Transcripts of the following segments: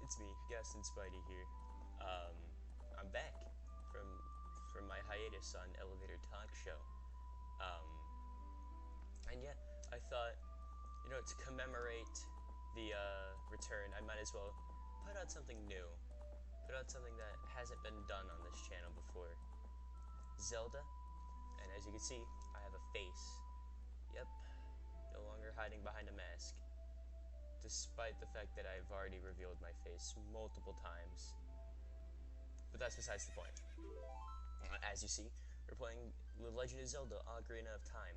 It's me, Gaston Spidey here. I'm back from my hiatus on Elevator Talk Show. Um, and yeah, I thought, to commemorate the return, I might as well put out something new. Put out something that hasn't been done on this channel before. Zelda, and as you can see, I have a face. Yep, no longer hiding behind a mask. Despite the fact that I've already revealed my face multiple times. But that's besides the point. As you see, we're playing The Legend of Zelda: Ocarina of Time.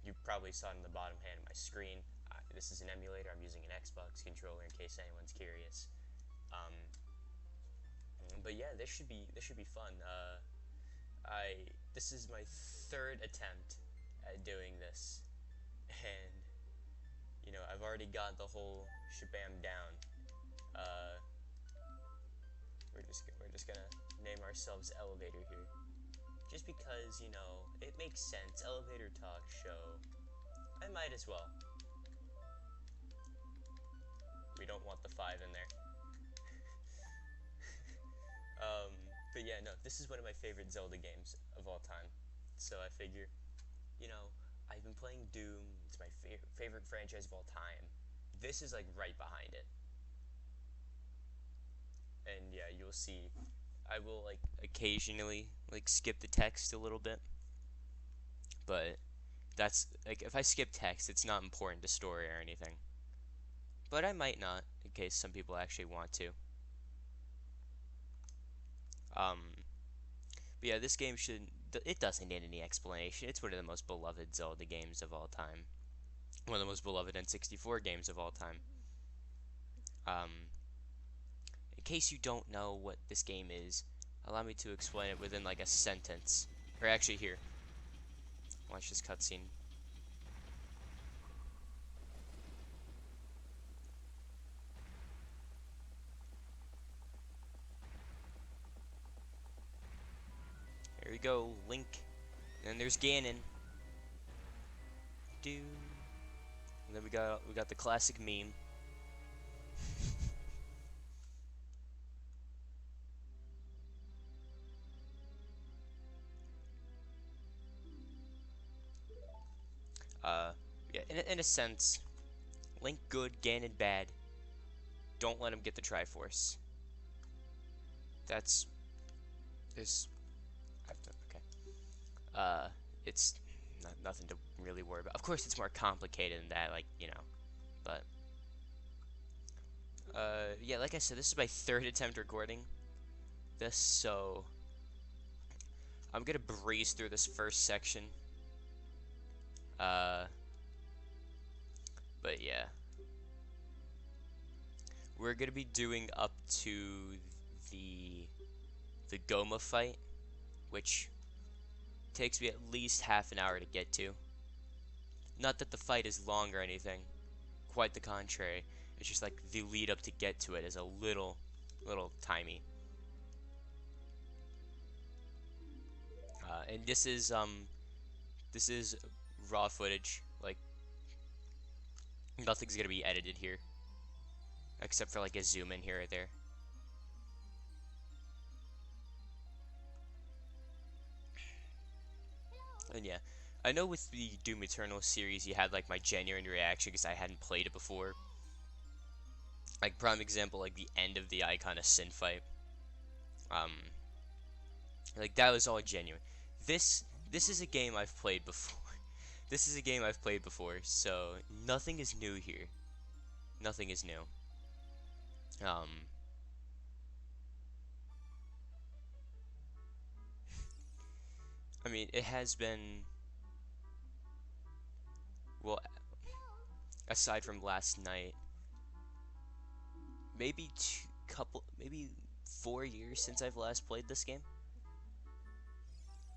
You probably saw it in the bottom hand of my screen. This is an emulator. I'm using an Xbox controller in case anyone's curious. But yeah, this should be fun. This is my third attempt at doing this, and I've already got the whole shabam down. We're just gonna name ourselves Elevator here, just because it makes sense. Elevator Talk Show. I might as well. We don't want the 5 in there. But yeah, no, this is one of my favorite Zelda games of all time. So I figure, I've been playing Doom. It's my favorite franchise of all time. This is like right behind it. And yeah, you'll see. I will like occasionally like skip the text a little bit. But that's like if I skip text, it's not important to story or anything. But I might not, in case some people actually want to. But yeah, this game it doesn't need any explanation. It's one of the most beloved Zelda games of all time. One of the most beloved N64 games of all time. In case you don't know what this game is, allow me to explain it within like a sentence. Or actually here. Watch this cutscene. Here we go, Link. And then there's Ganon. And then we got the classic meme. Yeah, in a sense, Link good, Ganon bad. Don't let him get the Triforce. That's this. Okay. It's nothing to really worry about. Of course, it's more complicated than that, but yeah, like I said, this is my third attempt recording this, so I'm gonna breeze through this first section. But yeah, we're gonna be doing up to the Goma fight, which takes me at least half an hour to get to. Not that the fight is long or anything, quite the contrary. It's just like the lead up to get to it is a little timey. And this is raw footage. Like nothing's gonna be edited here, except for like a zoom in here or there. And yeah, I know with the Doom Eternal series you had like my genuine reaction because I hadn't played it before. Like prime example, like the end of the Icon of Sin fight. Like that was all genuine. This is a game I've played before. This is a game I've played before, so nothing is new here. Nothing is new. I mean, it has been, well, aside from last night, maybe maybe 4 years since I've last played this game.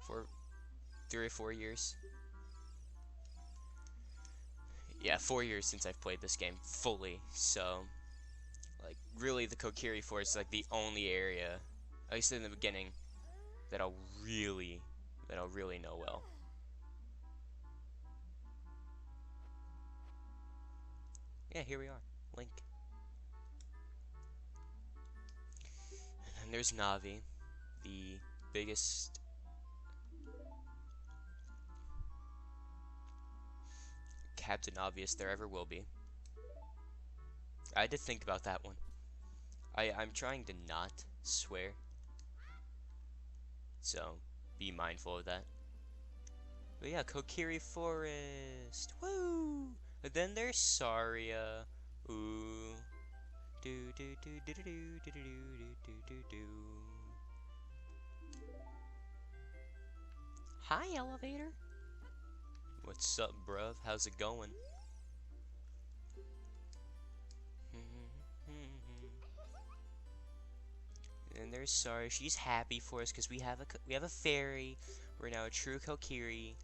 3 or 4 years. Yeah, 4 years since I've played this game fully. So, like, really, the Kokiri Forest is like the only area, at least in the beginning, that I'll really know well. Yeah, here we are, Link. there's Navi, the biggest Captain Obvious there ever will be. I had to think about that one. I'm trying to not swear, so be mindful of that. But yeah, Kokiri Forest. Woo! And then there's Saria. Ooh. Do do do do do do do do do do do. Hi, elevator. What's up, bruv? How's it going? And there's Saria. She's happy for us because we have a fairy. We're now a true Kokiri.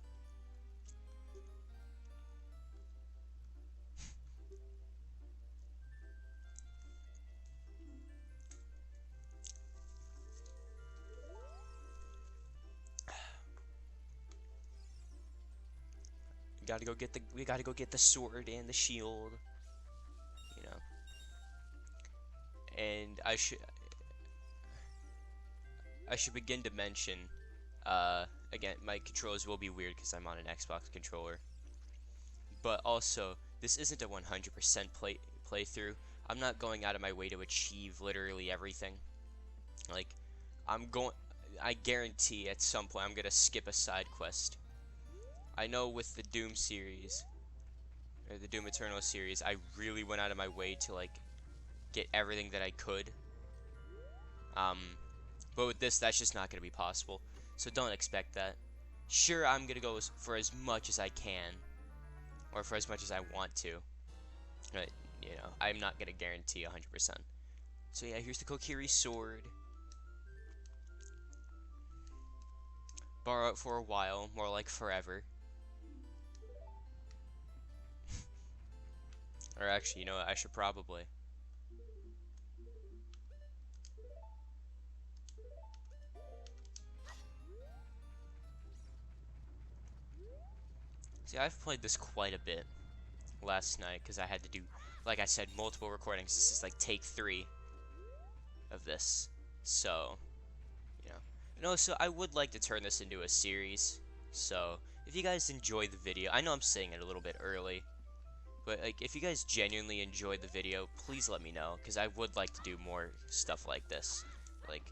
We gotta go get the sword and the shield. You know. And I should begin to mention, again, my controls will be weird because I'm on an Xbox controller. But also, this isn't a 100% playthrough. I'm not going out of my way to achieve literally everything. Like, I guarantee at some point I'm gonna skip a side quest. I know with the Doom series, or the Doom Eternal series, I really went out of my way to, like, get everything that I could. But with this, that's just not gonna be possible. So don't expect that. Sure, I'm gonna go for as much as I can, or for as much as I want to. But, you know, I'm not gonna guarantee 100%. So yeah, here's the Kokiri sword. Borrow it for a while, more like forever. Or actually, you know what, I should probably. See, I've played this quite a bit last night because I had to do, like I said, multiple recordings. This is like take 3 of this. So, you know. And also, I would like to turn this into a series. So, if you guys enjoyed the video, I know I'm saying it a little bit early, but like, if you guys genuinely enjoyed the video, please let me know, because I would like to do more stuff like this. Like,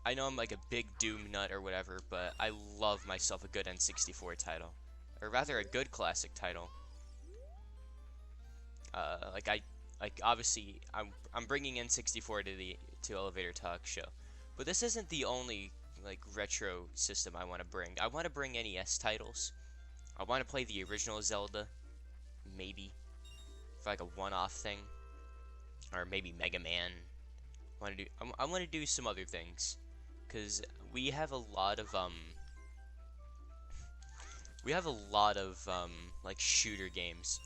I know I'm like a big Doom nut or whatever, but I love myself a good N64 title. Or rather, a good classic title. Obviously, I'm bringing N64 to Elevator Talk Show, but this isn't the only like retro system I want to bring. I want to bring NES titles. I want to play the original Zelda, maybe for like a one-off thing, or maybe Mega Man. I want to do some other things, cause we have a lot of like shooter games.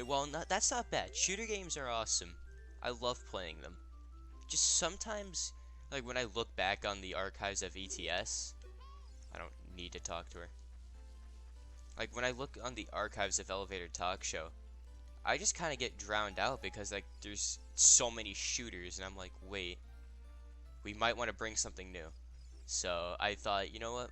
Well, that's not bad. Shooter games are awesome. I love playing them. Just sometimes, like when I look back on the archives of ETS, I don't need to talk to her. Like when I look on the archives of Elevator Talk Show, I just kind of get drowned out because like there's so many shooters, and I'm like, wait, we might want to bring something new. So I thought, you know what?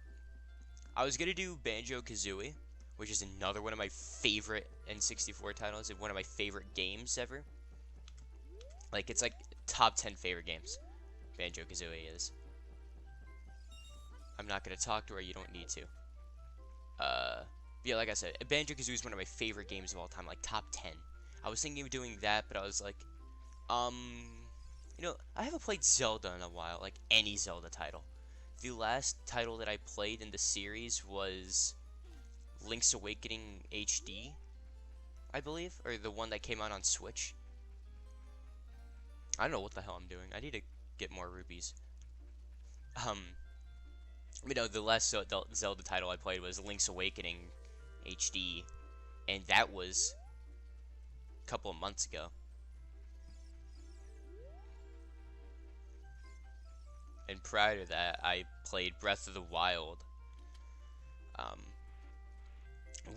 I was gonna do Banjo-Kazooie, which is another one of my favorite N64 titles and one of my favorite games ever. Like, it's like top 10 favorite games. Banjo-Kazooie is. I'm not gonna talk to her, you don't need to. Yeah, like I said, Banjo-Kazooie is one of my favorite games of all time, like top 10. I was thinking of doing that, but I was like, you know, I haven't played Zelda in a while, like any Zelda title. The last title that I played in the series was Link's Awakening HD, I believe, or the one that came out on Switch. I don't know what the hell I'm doing. I need to get more rupees. You know, the last Zelda title I played was Link's Awakening HD, and that was a couple of months ago. And prior to that, I played Breath of the Wild,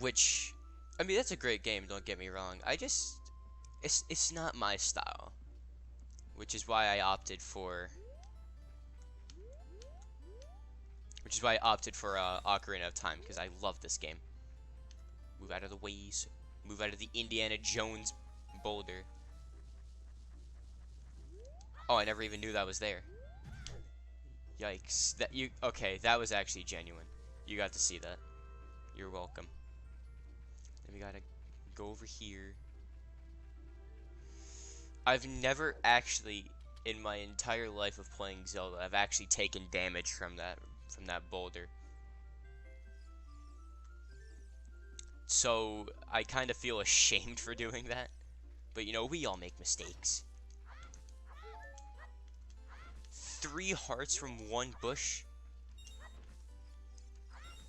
which, I mean, that's a great game, don't get me wrong. It's not my style, which is why I opted for which is why I opted for Ocarina of Time, because I love this game. Move out of the ways. Move out of the Indiana Jones boulder. Oh, I never even knew that was there. Yikes. Okay, that was actually genuine. You got to see that. You're welcome. Then we gotta go over here. I've never actually, in my entire life of playing Zelda, I've actually taken damage from that boulder. So I kind of feel ashamed for doing that. But you know, we all make mistakes. 3 hearts from 1 bush.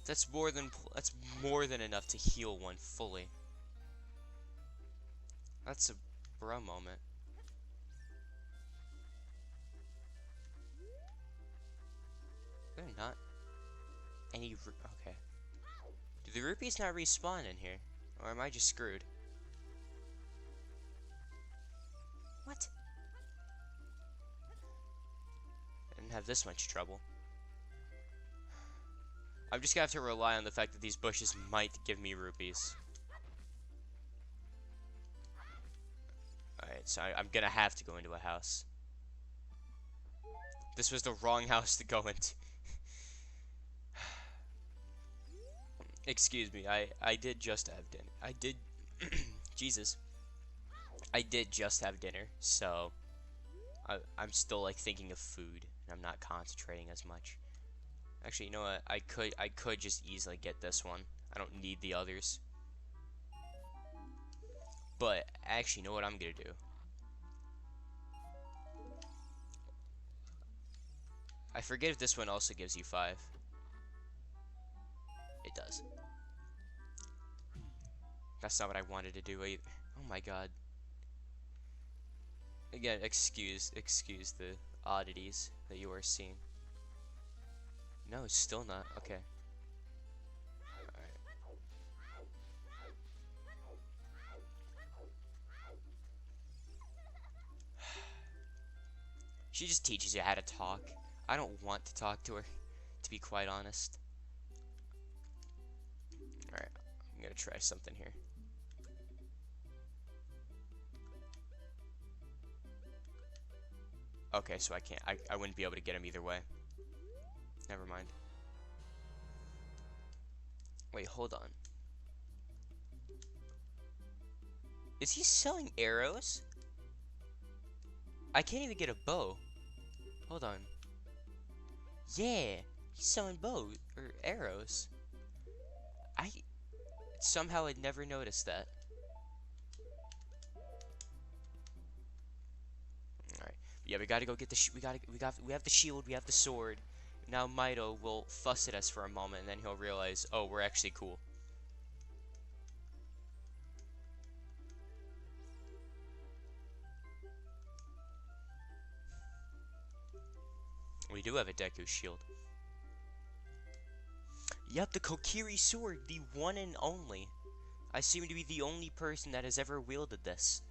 That's more than enough to heal one fully. That's a bruh moment. They're not any. Okay. Do the rupees not respawn in here, or am I just screwed? What? I didn't have this much trouble. I'm just gonna have to rely on the fact that these bushes might give me rupees. Alright, so I'm gonna have to go into a house. This was the wrong house to go into. Excuse me, I did just have dinner. I did... Jesus. I did just have dinner, so... I'm still, like, thinking of food, and I'm not concentrating as much. Actually, you know what? I could just easily get this one. I don't need the others. But, actually, you know what I'm gonna do? I forget if this one also gives you 5. It does. That's not what I wanted to do either. Oh my god. Again, excuse the oddities that you are seeing. No, it's still not. Okay. Alright. She just teaches you how to talk. I don't want to talk to her, to be quite honest. Alright, I'm gonna try something here. Okay, so I can't. I wouldn't be able to get him either way. Never mind. Wait, hold on. Is he selling arrows? I can't even get a bow. Hold on. Yeah, he's selling bows or arrows. I somehow had never noticed that. All right, yeah, we gotta go get the we have the shield, we have the sword. Now Mito will fuss at us for a moment, and then he'll realize, oh, we're actually cool. We do have a Deku shield. Yep, the Kokiri sword, the one and only. I seem to be the only person that has ever wielded this.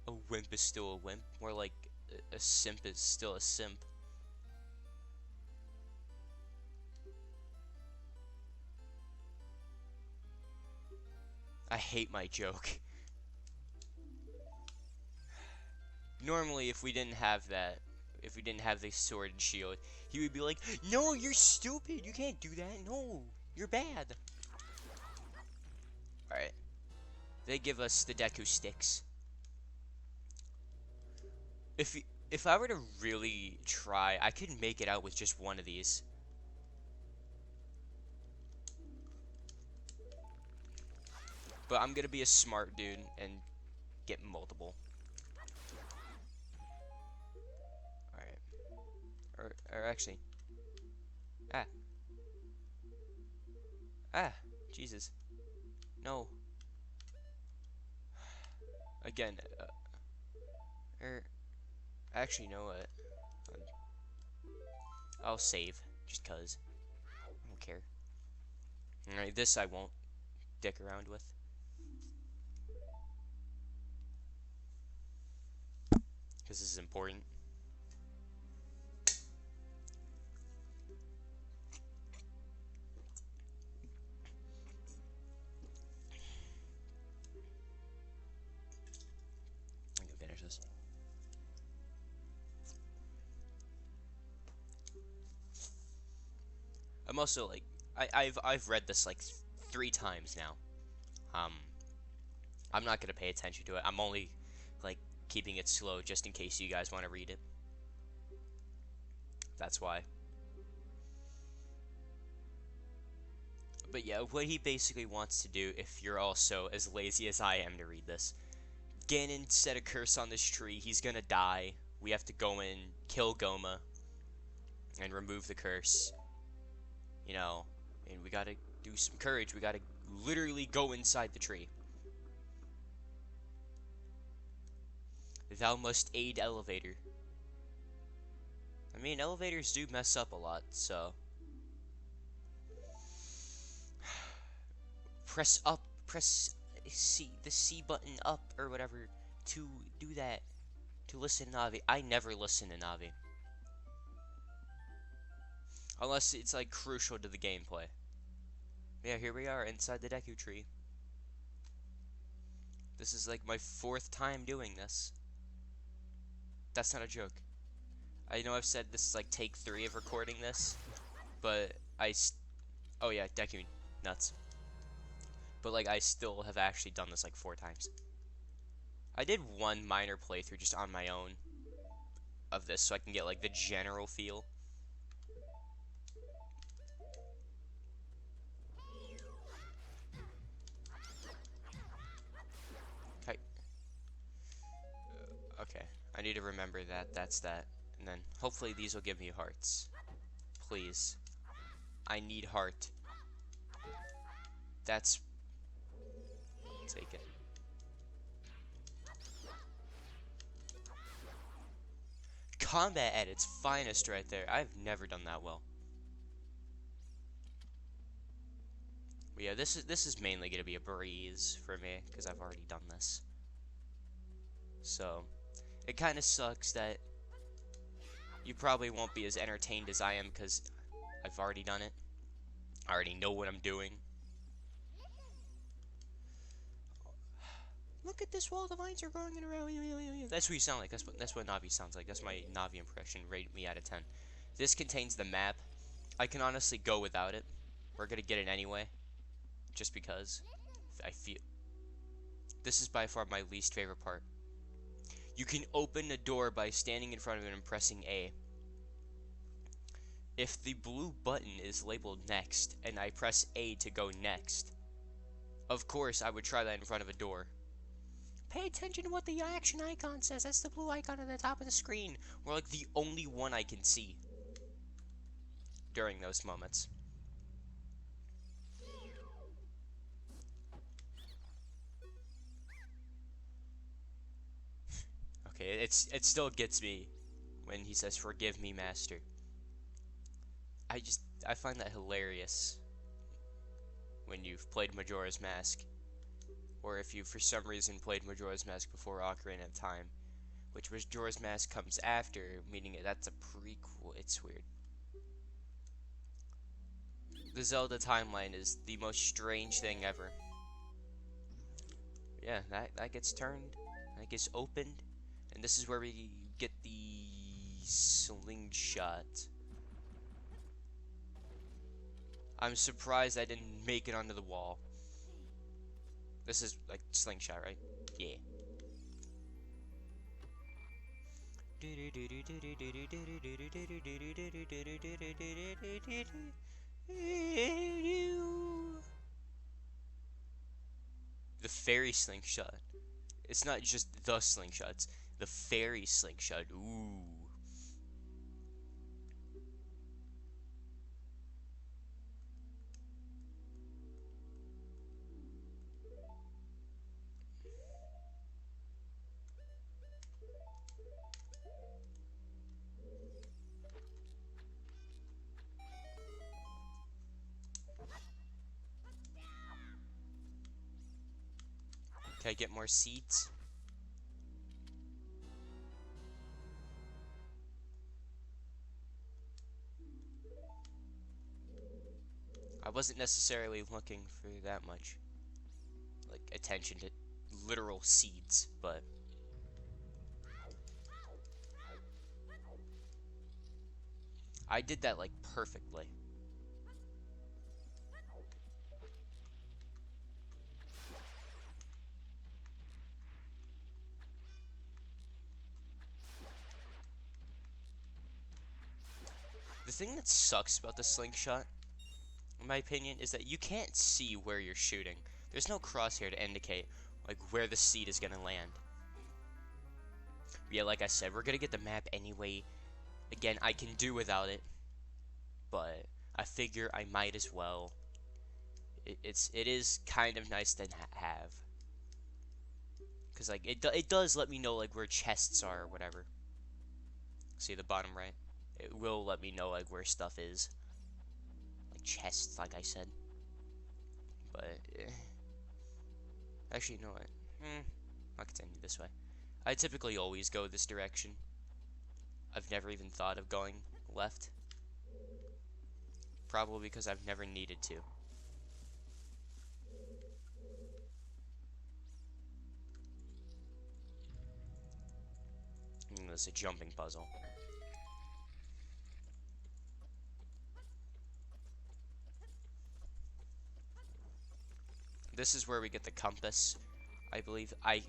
A wimp is still a wimp. More like a simp is still a simp. I hate my joke. Normally, if we didn't have that, if we didn't have the sword and shield, he would be like, no, you're stupid, you can't do that, no, you're bad. Alright. They give us the Deku sticks. If I were to really try, I could make it out with just one of these. But I'm gonna be a smart dude and get multiple. Alright. Or actually. Jesus. No. Again. Actually, you know what? I'll save. Just cuz. I don't care. Alright, this I won't dick around with. Because this is important. resources. I'm also like, I've read this like 3 times now. Um, I'm not gonna pay attention to it. I'm only like keeping it slow just in case you guys want to read it. That's why. But yeah, what he basically wants to do, if you're also as lazy as I am to read this, Ganon set a curse on this tree. He's gonna die. We have to go in, kill Goma, and remove the curse. You know, and we gotta do some courage. We gotta literally go inside the tree. Thou must aid elevator. I mean, elevators do mess up a lot, so. Press up, press the C button up, or whatever, to do that. To listen to Navi. I never listen to Navi. Unless it's, like, crucial to the gameplay. Yeah, here we are, inside the Deku Tree. This is, like, my 4th time doing this. That's not a joke. I know I've said this is, like, take 3 of recording this, but oh yeah, Deku nuts. But, like, I still have actually done this, like, 4 times. I did one minor playthrough just on my own of this, so I can get, like, the general feel. Okay, I need to remember that. That's that. And then, hopefully these will give me hearts. Please. I need heart. That's... Take it. Combat at its finest right there. I've never done that well. But yeah, this is mainly going to be a breeze for me, because I've already done this. So, it kind of sucks that you probably won't be as entertained as I am, because I've already done it. I already know what I'm doing. Look at this wall, the vines are growing around. That's what you sound like. That's what Navi sounds like. That's my Navi impression. Rate me out of 10. This contains the map. I can honestly go without it. We're gonna get it anyway. Just because I feel... This is by far my least favorite part. You can open a door by standing in front of it and pressing A. If the blue button is labeled next, and I press A to go next, of course I would try that in front of a door. Pay attention to what the action icon says. That's the blue icon at the top of the screen. We're like the only one I can see during those moments. Okay, it still gets me when he says, "Forgive me, master." I find that hilarious when you've played Majora's Mask, or if you for some reason played Majora's Mask before Ocarina of Time, which Majora's Mask comes after, meaning that's a prequel. It's weird. The Zelda timeline is the most strange thing ever. Yeah, that gets turned, that gets opened, and this is where we get the slingshot. I'm surprised I didn't make it onto the wall. This is like slingshot, right? Yeah. The fairy slingshot. It's not just the slingshots. The fairy slingshot. Ooh. Can I get more seeds? I wasn't necessarily looking for that much, like, attention to literal seeds, but I did that, like, perfectly. The thing that sucks about the slingshot, in my opinion, is that you can't see where you're shooting. There's no crosshair to indicate, like, where the seed is gonna land. Yeah, like I said, we're gonna get the map anyway. Again, I can do without it, but I figure I might as well. It is kind of nice to have, cause like it does let me know like where chests are or whatever. See the bottom right? It will let me know like where stuff is, like chests, like I said. But actually, you know what? I'll continue this way. I typically always go this direction. I've never even thought of going left. Probably because I've never needed to. It's a jumping puzzle. This is where we get the compass. I believe I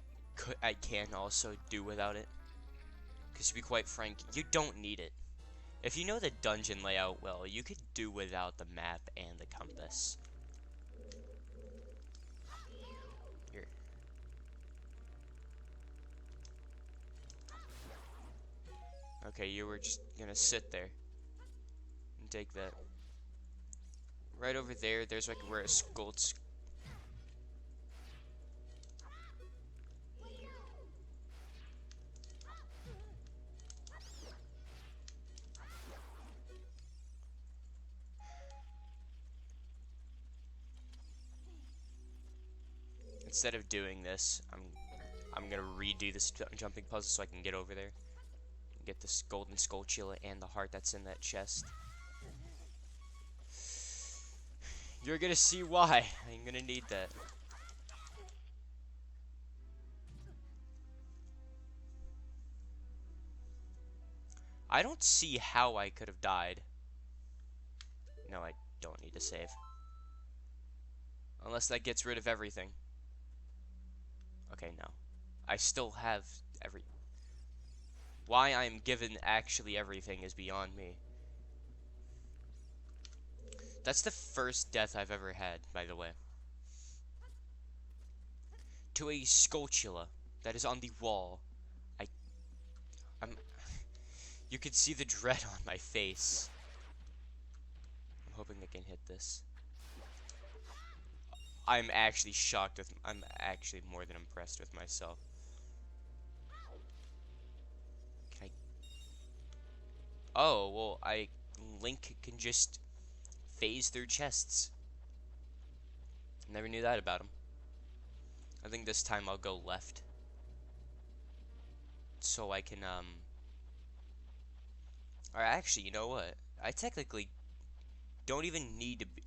can also do without it. Because to be quite frank, you don't need it. If you know the dungeon layout well, you could do without the map and the compass. Here. Okay, you were just gonna sit there and take that. Right over there, there's like where a gold. Instead of doing this, I'm gonna redo this jumping puzzle so I can get over there and get this golden skulltula and the heart that's in that chest. You're gonna see why. I'm gonna need that. I don't see how I could have died. No, I don't need to save. Unless that gets rid of everything. Okay, no. I still have every... Why I'm given actually everything is beyond me. That's the first death I've ever had, by the way. To a skulltula that is on the wall. I'm... You can see the dread on my face. I'm hoping I can hit this. I'm actually shocked with... I'm actually more than impressed with myself. Can I... Oh, well, Link can just phase through chests. Never knew that about him. I think this time I'll go left. So I can, Or actually, you know what? I technically don't even need to be...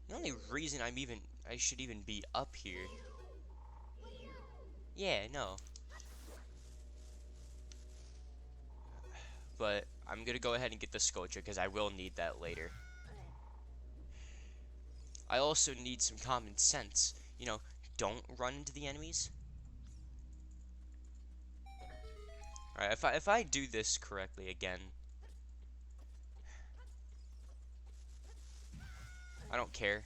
The only reason I should even be up here. Yeah, no. But I'm gonna go ahead and get the sculpture because I will need that later. I also need some common sense. You know, don't run into the enemies. Alright, if I do this correctly again, I don't care.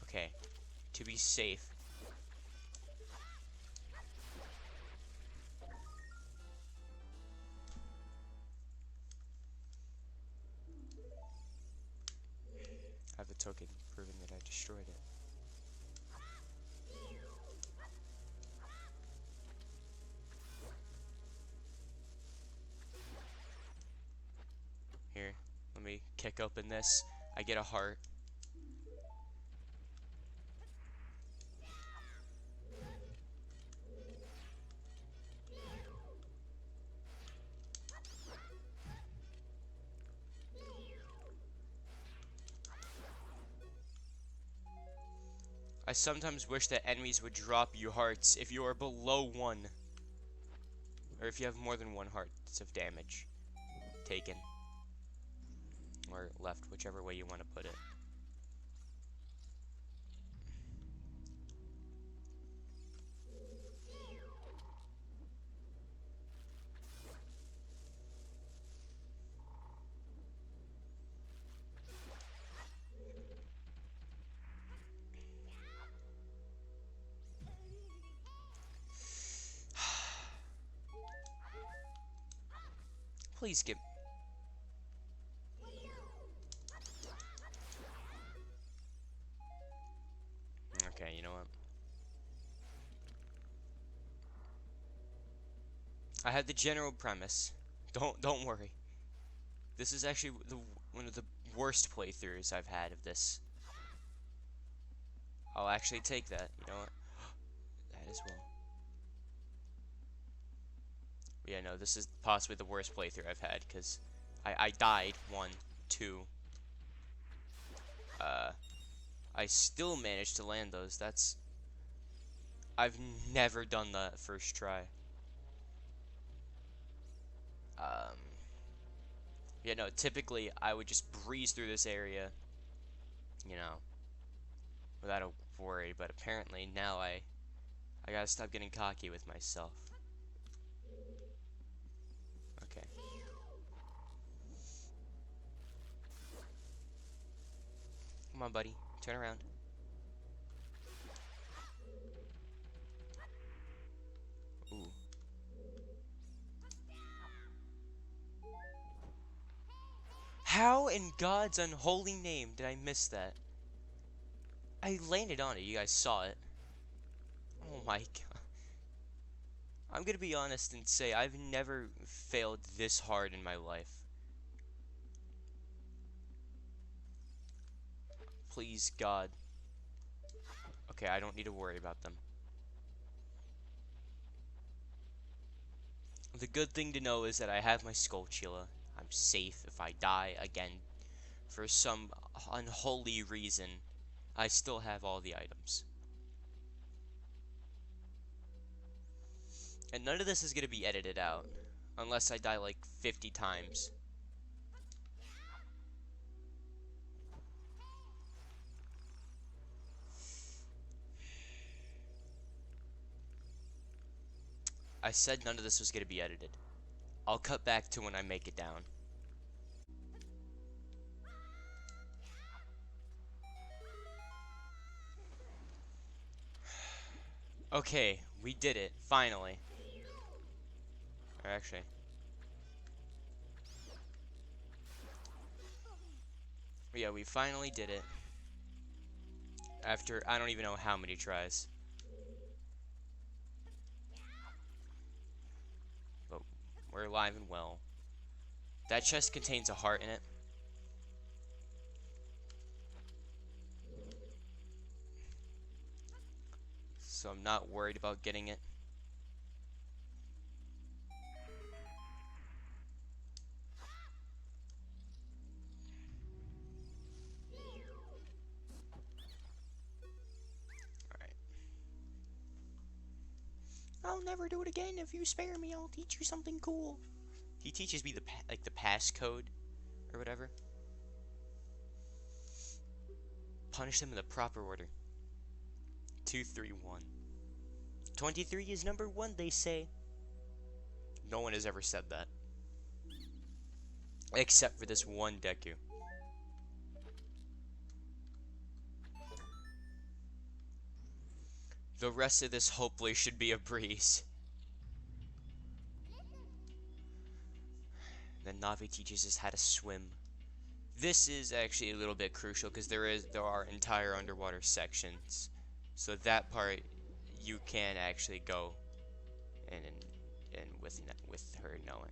Okay, to be safe. I have a token proving that I destroyed it. Here, let me kick open this. I get a heart. I sometimes wish that enemies would drop you hearts if you are below 1. Or if you have more than 1 hearts of damage. taken. Or left, whichever way you want to put it. Please give... Okay, you know what? I had the general premise. Don't worry. This is actually one of the worst playthroughs I've had of this. I'll actually take that. You know what? That as well. Yeah, no, this is possibly the worst playthrough I've had, because I died 1, 2. I still managed to land those. That's... I've never done that first try. Um... Yeah, no, typically I would just breeze through this area, you know, without a worry, but apparently now I gotta stop getting cocky with myself. Okay. Come on, buddy. Turn around. Ooh. How in God's unholy name did I miss that? I landed on it. You guys saw it. Oh my God. I'm gonna be honest and say I've never failed this hard in my life. Please, God. Okay, I don't need to worry about them. The good thing to know is that I have my Skulltula. I'm safe if I die again. For some unholy reason, I still have all the items. And none of this is going to be edited out. Unless I die like 50 times. I said none of this was going to be edited. I'll cut back to when I make it down. Okay, we did it, finally. Or actually... Yeah, we finally did it. After, I don't even know how many tries. But we're alive and well. That chest contains a heart in it. So I'm not worried about getting it. Alright. I'll never do it again. If you spare me, I'll teach you something cool. He teaches me the passcode or whatever. Punish them in the proper order. 2, 3, 1. 23 is number 1, they say. No one has ever said that. Except for this one Deku. The rest of this hopefully should be a breeze. Then Navi teaches us how to swim. This is actually a little bit crucial because there are entire underwater sections. So that part you can actually go and with her knowing.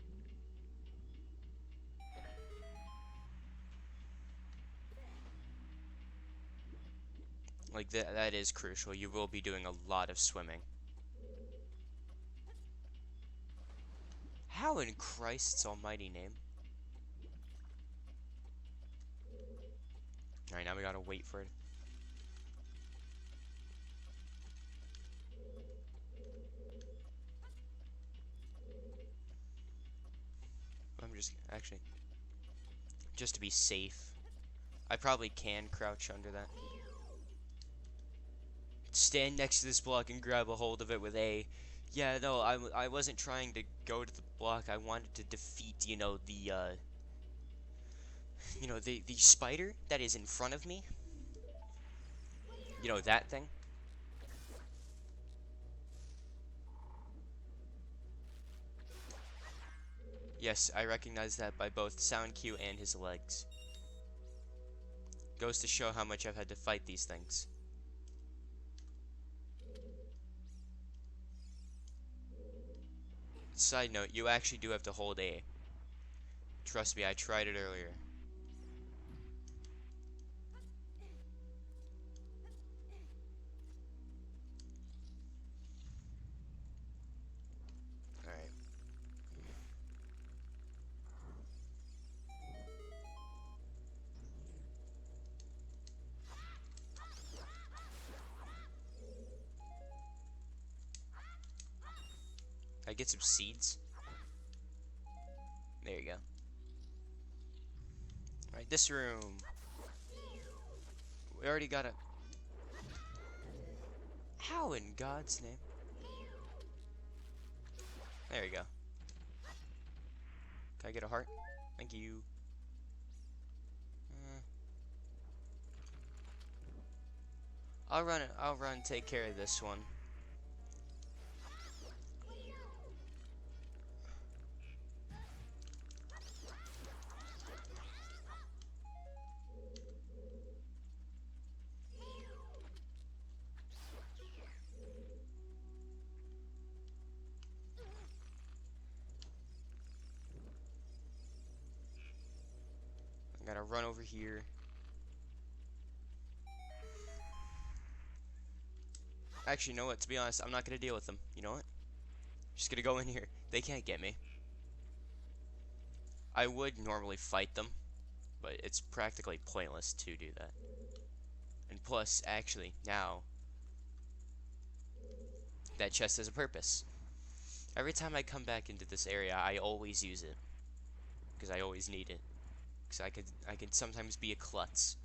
Like that is crucial. You will be doing a lot of swimming. How in Christ's almighty name? Alright, now we gotta wait for it. just actually just to be safe. I probably can crouch under that. Stand next to this block and grab a hold of it with A. Yeah, no, I wasn't trying to go to the block. I wanted to defeat, the spider that is in front of me. You know, that thing. Yes, I recognize that by both sound cue and his legs. Goes to show how much I've had to fight these things. Side note, you actually do have to hold A. Trust me, I tried it earlier. Alright. I get some seeds. There you go. Alright, this room. We already got a... How in God's name? There you go. Can I get a heart? Thank you. I'll run take care of this one. I gotta run over here. Actually, you know what? To be honest, I'm not gonna deal with them. You know what? Just gonna go in here. They can't get me. I would normally fight them, but it's practically pointless to do that. And plus, actually, now, that chest has a purpose. Every time I come back into this area, I always use it. Because I always need it. Because I could sometimes be a klutz.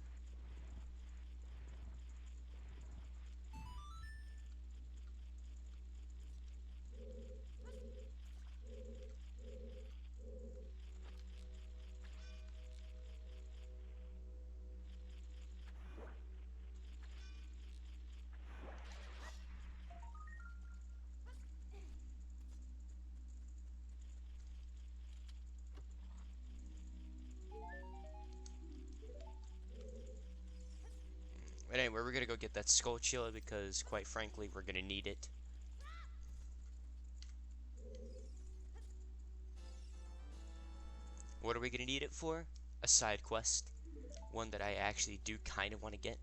But anyway, we're gonna go get that skull shield because, quite frankly, we're gonna need it. What are we gonna need it for? A side quest. One that I actually do kind of want to get.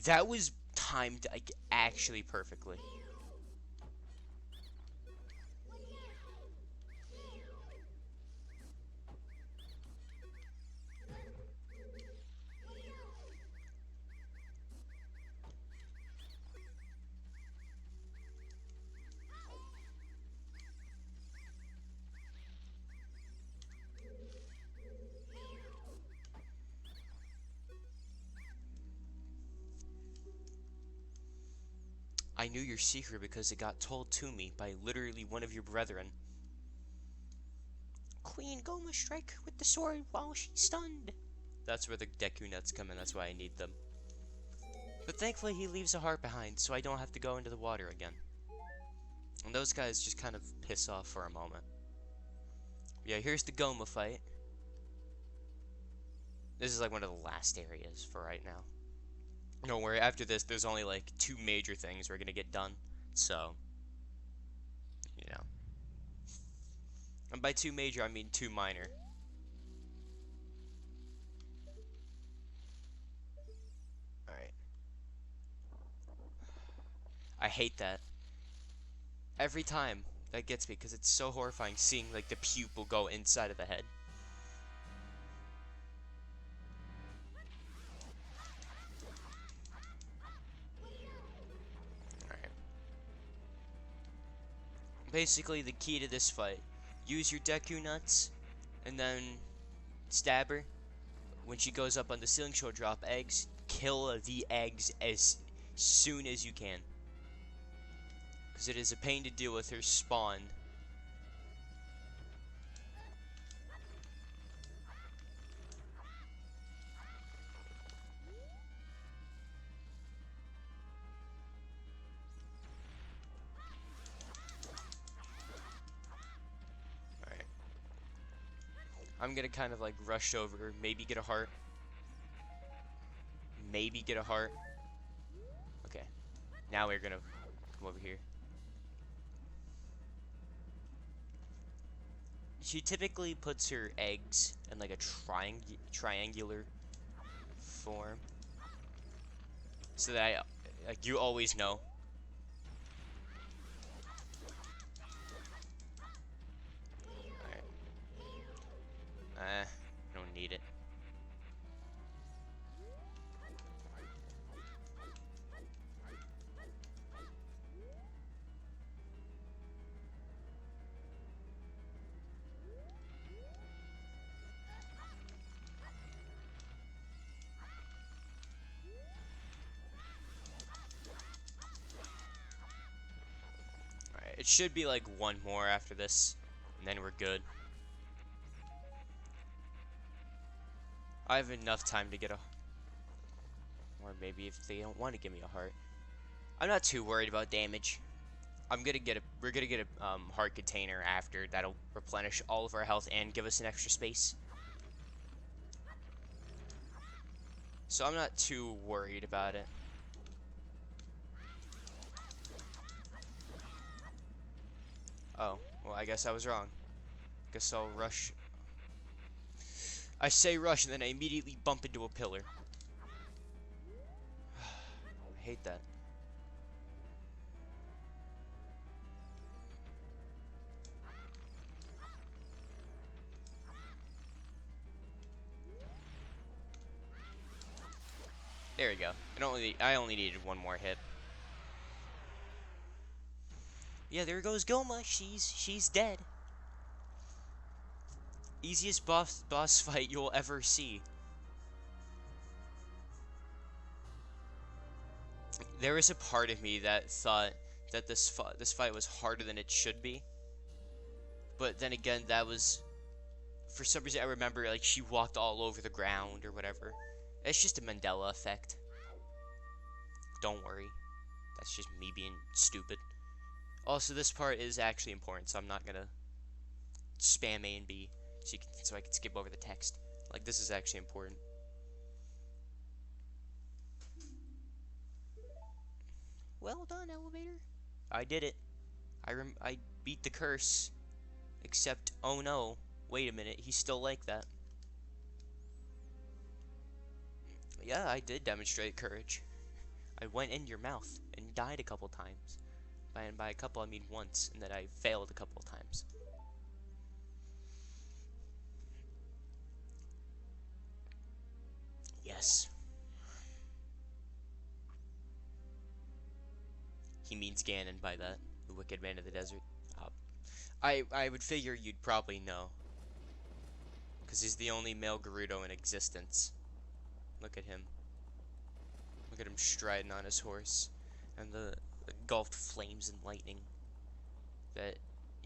That was timed like actually perfectly. I knew your secret because it got told to me by literally one of your brethren. Queen Goma strike with the sword while she's stunned. That's where the Deku nuts come in, that's why I need them. But thankfully he leaves a heart behind, so I don't have to go into the water again. And those guys just kind of piss off for a moment. Yeah, here's the Goma fight. This is like one of the last areas for right now. Don't worry, after this, there's only like 2 major things we're gonna get done. So, you know. And by 2 major, I mean 2 minor. Alright. I hate that. Every time That gets me because it's so horrifying seeing like the pupil go inside of the head. Alright. Basically, the key to this fight: use your Deku nuts, and then stab her. When she goes up on the ceiling, she'll drop eggs. Kill the eggs as soon as you can, because it is a pain to deal with her spawn. Alright. I'm gonna kind of like rush over, maybe get a heart. Maybe get a heart. Okay. Now we're gonna come over here. She typically puts her eggs in like a triangular form, so that like you always know. Alright. I don't need it. Alright, it should be like one more after this, and then we're good. I have enough time to get a... Or maybe if they don't want to give me a heart. I'm not too worried about damage. We're gonna get a heart container after. That'll replenish all of our health and give us an extra space. So I'm not too worried about it. Oh, well, I guess I was wrong. Guess I'll rush. I say rush, and then I immediately bump into a pillar. I hate that. There we go. I only needed one more hit. Yeah, there goes Goma. She's dead. Easiest boss fight you'll ever see. There was a part of me that thought that this fight was harder than it should be. But then again, that was, for some reason I remember like she walked all over the ground or whatever. It's just a Mandela effect. Don't worry. That's just me being stupid. Also, this part is actually important, so I'm not gonna spam A and B so I can skip over the text. Like, this is actually important. Well done, elevator. I did it. I beat the curse. Except, oh no, wait a minute, he's still like that. Yeah, I did demonstrate courage. I went in your mouth and died a couple times. And by a couple, I mean once, and then I failed a couple times. Yes. He means Ganon by that, the Wicked Man of the Desert. I would figure you'd probably know, because he's the only male Gerudo in existence. Look at him. Look at him striding on his horse, and the engulfed flames and lightning that,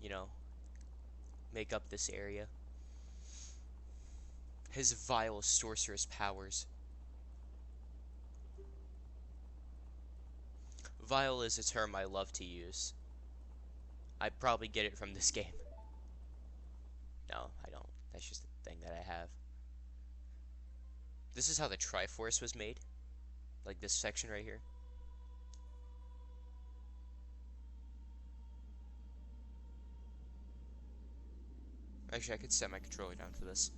you know, make up this area. His vile sorcerous powers. Vile is a term I love to use. I probably get it from this game. No, I don't. That's just a thing that I have. This is how the Triforce was made. Like this section right here. Actually, I could set my controller down for this.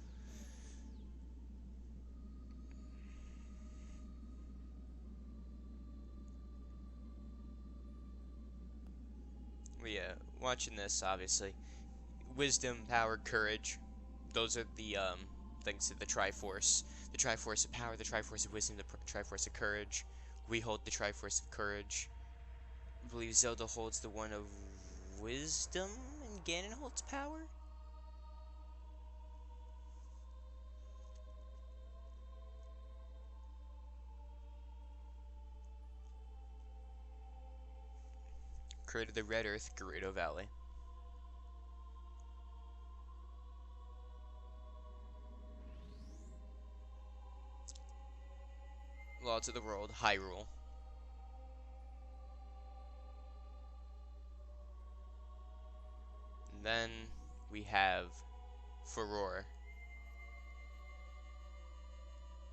But yeah, watching this, obviously. Wisdom, power, courage. Those are the things of the Triforce. The Triforce of power, the Triforce of wisdom, the Triforce of courage. We hold the Triforce of courage. I believe Zelda holds the one of wisdom, and Ganon holds power? Created the Red Earth, Gerudo Valley. Laws of the world, Hyrule. And then we have Furore.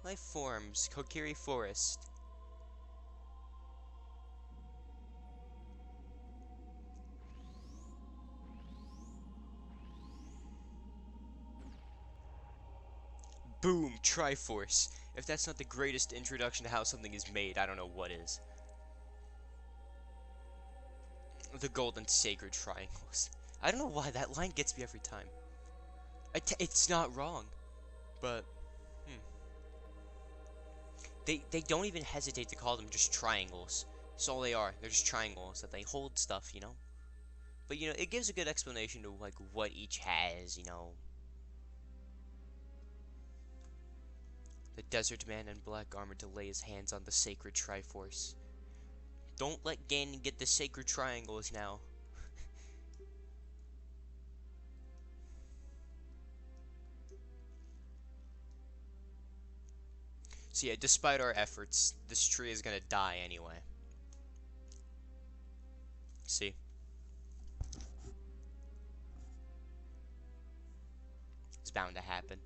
Life forms, Kokiri Forest. Boom, Triforce. If that's not the greatest introduction to how something is made, I don't know what is. The golden sacred triangles. I don't know why that line gets me every time. It's not wrong, but they don't even hesitate to call them just triangles. That's all they are. They're just triangles that they hold stuff, you know. But you know, it gives a good explanation of like what each has, you know. The desert man in black armor to lay his hands on the sacred Triforce. Don't let Ganon get the sacred triangles now. So yeah, despite our efforts, this tree is gonna die anyway. See? It's bound to happen.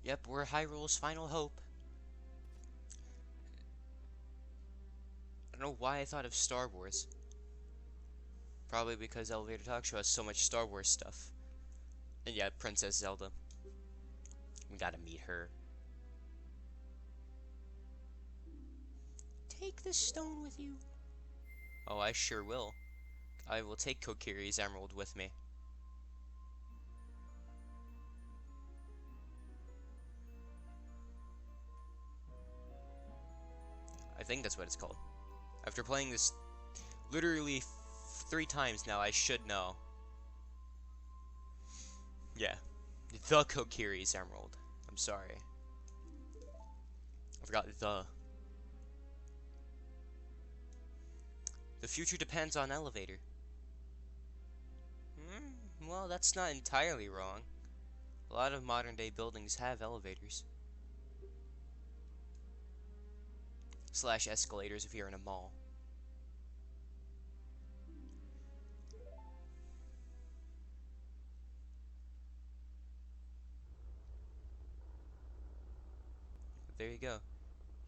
Yep, we're Hyrule's final hope. I don't know why I thought of Star Wars. Probably because Elevator Talk Show has so much Star Wars stuff. And yeah, Princess Zelda. We gotta meet her. Take this stone with you. Oh, I sure will. I will take Kokiri's emerald with me. I think that's what it's called. After playing this literally 3 times now, I should know. Yeah. The Kokiri's emerald. I'm sorry. I forgot the. The future depends on elevator. Well, that's not entirely wrong. A lot of modern day buildings have elevators. Slash escalators if you're in a mall. But there you go.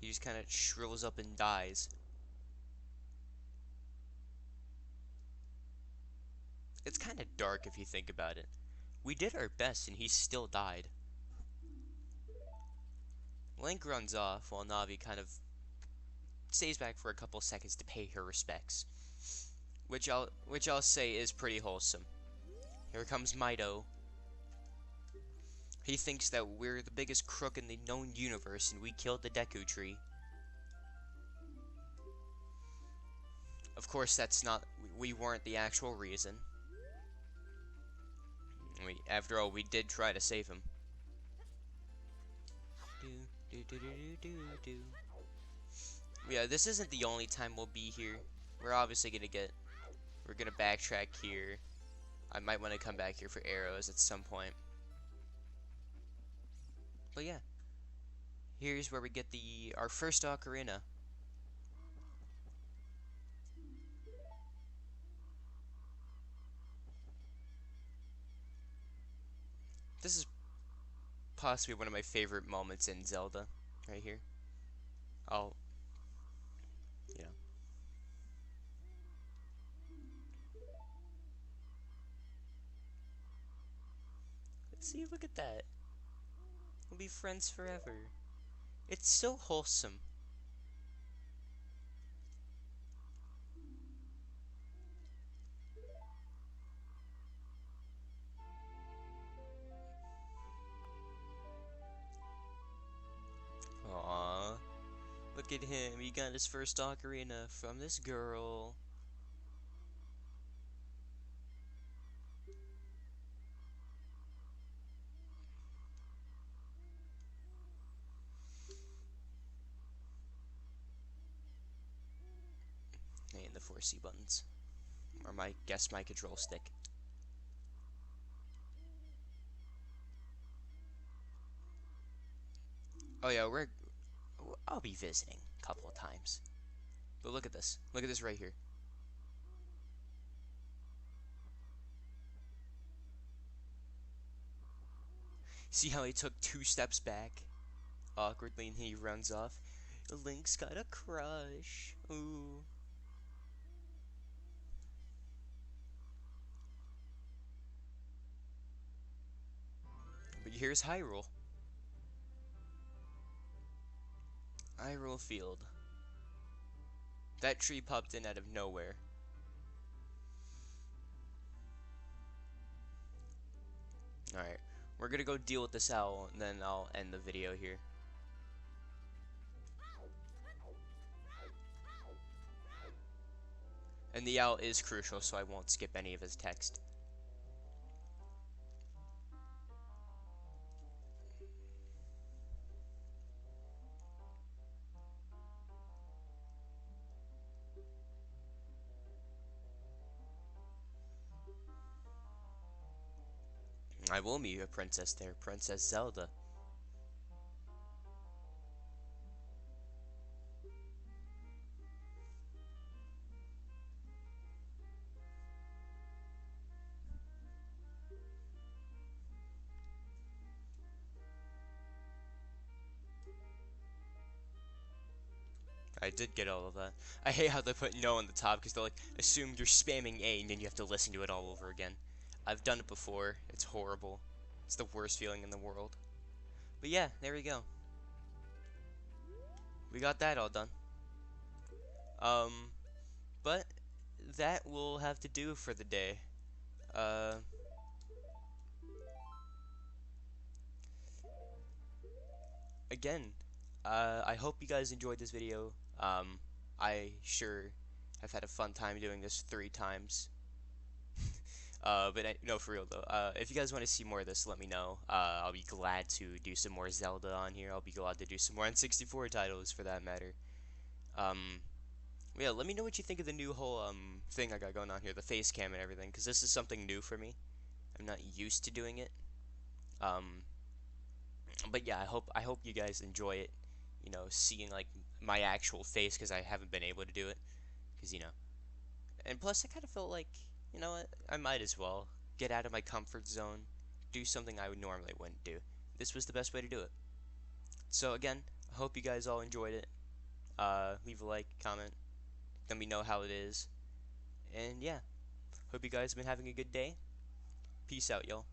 He just kind of shrivels up and dies. It's kind of dark if you think about it. We did our best and he still died. Link runs off while Navi kind of stays back for a couple seconds to pay her respects. Which I'll say is pretty wholesome. Here comes Mido. He thinks that we're the biggest crook in the known universe and we killed the Deku Tree. Of course, that's not. We weren't the actual reason. After all, we did try to save him. Yeah, this isn't the only time we'll be here. We're obviously we're gonna backtrack here. I might want to come back here for arrows at some point. But yeah, here's where we get our first ocarina. This is possibly one of my favorite moments in Zelda, right here. Oh, you know. See, look at that. We'll be friends forever. It's so wholesome. Aww. Look at him. He got his first ocarina from this girl. And the 4C buttons. Or my control stick. Oh yeah, I'll be visiting a couple of times. But look at this. Look at this right here. See how he took 2 steps back? Awkwardly, and he runs off. Link's got a crush. Ooh. But here's Hyrule. Hyrule Field. That tree popped in out of nowhere. Alright, we're gonna go deal with this owl, and then I'll end the video here. And the owl is crucial, so I won't skip any of his text. I will meet a princess there, Princess Zelda. I did get all of that. I hate how they put no on the top because they're like, assume you're spamming A and then you have to listen to it all over again. I've done it before. It's horrible. It's the worst feeling in the world. But yeah, there we go. We got that all done. Um, but that will have to do for the day. Uh, Again, I hope you guys enjoyed this video. I sure have had a fun time doing this 3 times. No, for real though. If you guys want to see more of this, let me know. I'll be glad to do some more Zelda on here. I'll be glad to do some more N64 titles, for that matter. Yeah, let me know what you think of the new whole thing I got going on here, the face cam and everything, because this is something new for me. I'm not used to doing it. But yeah, I hope you guys enjoy it. You know, seeing like my actual face, because I haven't been able to do it. Because and plus I kind of felt like, you know what, I might as well get out of my comfort zone, do something I would normally wouldn't do. This was the best way to do it. So again, I hope you guys all enjoyed it. Leave a like, comment, let me know how it is. And yeah, hope you guys have been having a good day. Peace out, y'all.